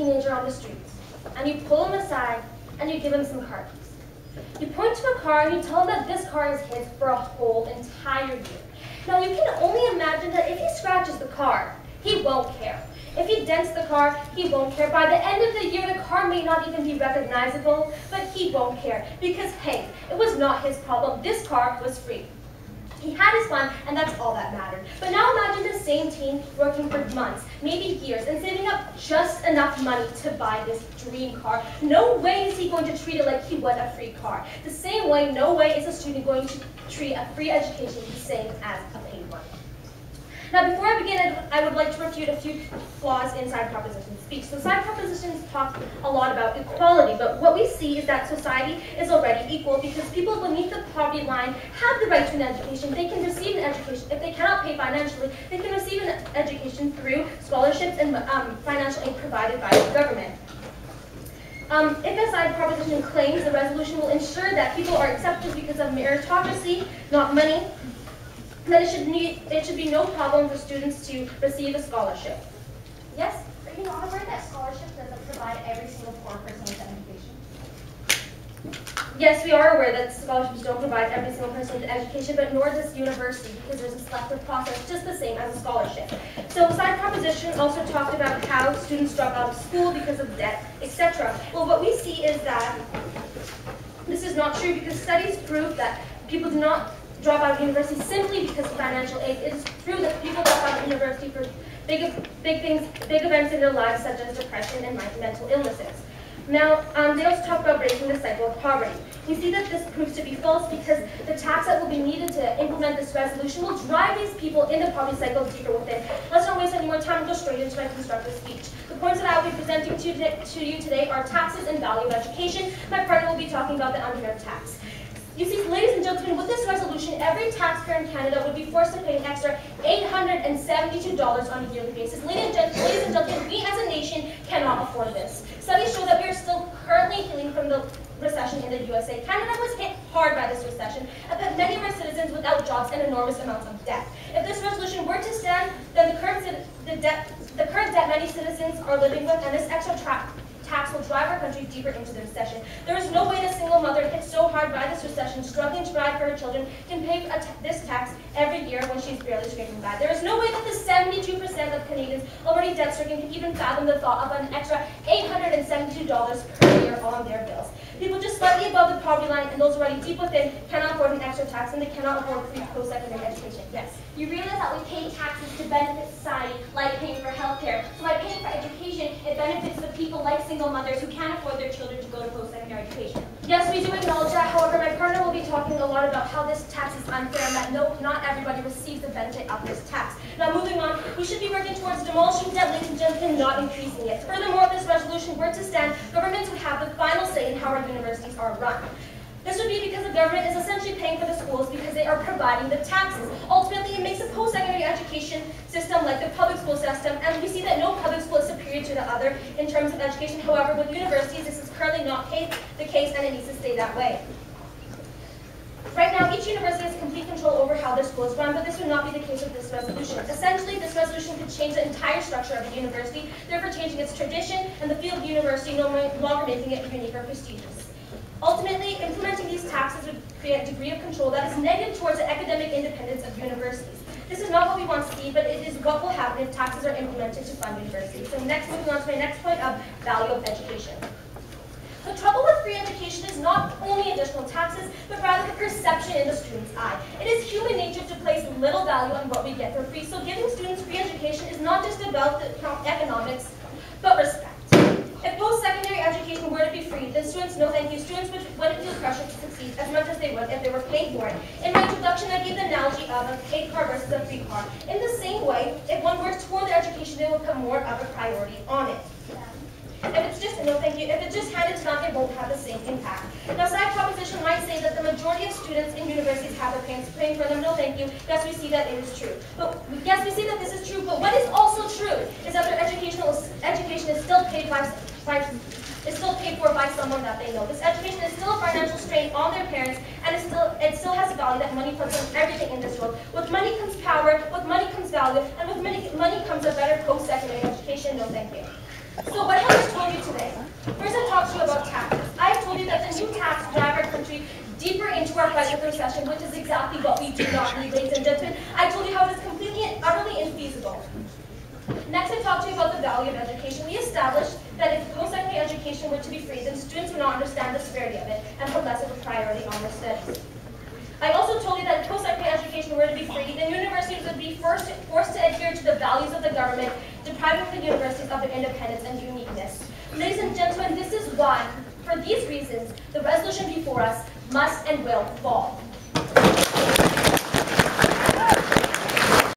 teenager on the streets, and you pull him aside, and you give him some car keys. You point to a car, and you tell him that this car is his for a whole entire year. Now, you can only imagine that if he scratches the car, he won't care. If he dents the car, he won't care. By the end of the year, the car may not even be recognizable, but he won't care. Because, hey, it was not his problem. This car was free. He had his fun, and that's all that mattered. But now imagine the same teen working for months, maybe years, and saving up just enough money to buy this dream car. No way is he going to treat it like he would a free car. The same way, no way is a student going to treat a free education the same as a paid one. Now, before I begin, I would like to refute a few flaws in side proposition speech. So side propositions talk a lot about equality, but what we see is that society is already equal because people beneath the poverty line have the right to an education. They can receive an education. If they cannot pay financially, they can receive an education through scholarships and financial aid provided by the government. If a side proposition claims the resolution will ensure that people are accepted because of meritocracy, not money, then it should be no problem for students to receive a scholarship. Yes? Are you not aware that scholarships doesn't provide every single poor person with education? Yes, we are aware that scholarships don't provide every single person with education, but nor does university, because there's a selective process just the same as a scholarship. So side proposition also talked about how students drop out of school because of debt, etc. Well, what we see is that this is not true because studies prove that people do not drop out of university simply because of financial aid. It is true that people drop out of university for big events in their lives, such as depression and mental illnesses. Now, they also talk about breaking the cycle of poverty. We see that this proves to be false because the tax that will be needed to implement this resolution will drive these people in the poverty cycle deeper within. Let's not waste any more time and go straight into my constructive speech. The points that I will be presenting to you today are taxes and value of education. My partner will be talking about the unfair tax. You see, ladies and gentlemen, with this resolution, every taxpayer in Canada would be forced to pay an extra $872 on a yearly basis. Ladies and gentlemen, we as a nation cannot afford this. Studies show that we are still currently healing from the recession in the USA. Canada was hit hard by this recession, and that many of our citizens without jobs and enormous amounts of debt. If this resolution were to stand, then the current debt many citizens are living with, and this extra tax will drive our country deeper into the recession. There is no way a single mother hit so hard by this recession, struggling to provide for her children, can pay this tax every year when she's barely scraping by. There is no way that the 72% of Canadians already debt-stricken can even fathom the thought of an extra $872 per year on their bills. People just slightly above the poverty line and those already deep within cannot afford an extra tax, and they cannot afford free post-secondary education. Yes? You realize that we pay taxes to benefit society, like paying for healthcare. So by paying for education, it benefits the people like single mothers who can't afford their children to go to post-secondary education. Yes, we do acknowledge that. However, my partner will be talking a lot about how this tax is unfair and that not everybody receives the benefit of this tax. Now, moving on, we should be working towards demolishing debt, ladies and gentlemen, not increasing it. Furthermore, if this resolution were to stand, governments would have the final say in how our universities are run. This would be because the government is essentially paying for the schools because they are providing the taxes. Ultimately, it makes a post-secondary education system like the public school system, and we see that no public school is superior to the other in terms of education. However, with universities, this is currently not the case, and it needs to stay that way. Right now, each university has complete control over how their school is run, but this would not be the case with this resolution. Essentially, this resolution could change the entire structure of a university, therefore changing its tradition and the field of university, no longer making it unique or prestigious. Ultimately, implementing these taxes would create a degree of control that is negative towards the academic independence of universities. This is not what we want to see, but it is what will happen if taxes are implemented to fund universities. So next, moving on to my next point of value of education. The trouble with free education is not only additional taxes, but rather the perception in the student's eye. It is human nature to place little value on what we get for free, so giving students free education is not just about the economics, but respect. If post-secondary education were to be free, then students, no thank you, students wouldn't feel pressure to succeed as much as they would if they were paid for it. In my introduction, I gave the analogy of a paid car versus a free car. In the same way, if one works toward their education, they will put more of a priority on it. If it's just, no thank you, if it's just handed to them, it won't have the same impact. Now, side proposition might say that the majority of students in universities have their parents paying for them, no thank you. Yes, we see that it is true. But yes, we see that this is true, but what is also true is that their education is still paid for by someone that they know. This education is still a financial strain on their parents, and it still has a value that money puts on everything in this world. With money comes power, with money comes value, and with money comes a better post-secondary education, no thank you. So what have I told you today? First, I talked to you about taxes. I have told you that the new tax drive our country deeper into our fight with recession, which is exactly what we do not need, ladies and gentlemen. I told you how it is completely and utterly infeasible. Next, I talked to you about the value of education. We established that if post-secondary education were to be free, then students would not understand the severity of it and put less of a priority on their studies. I also told you that if post-secondary education were to be free, then universities would be forced to adhere to the values of the government, depriving the universities of their independence and uniqueness. Ladies and gentlemen, this is why, for these reasons, the resolution before us must and will fall.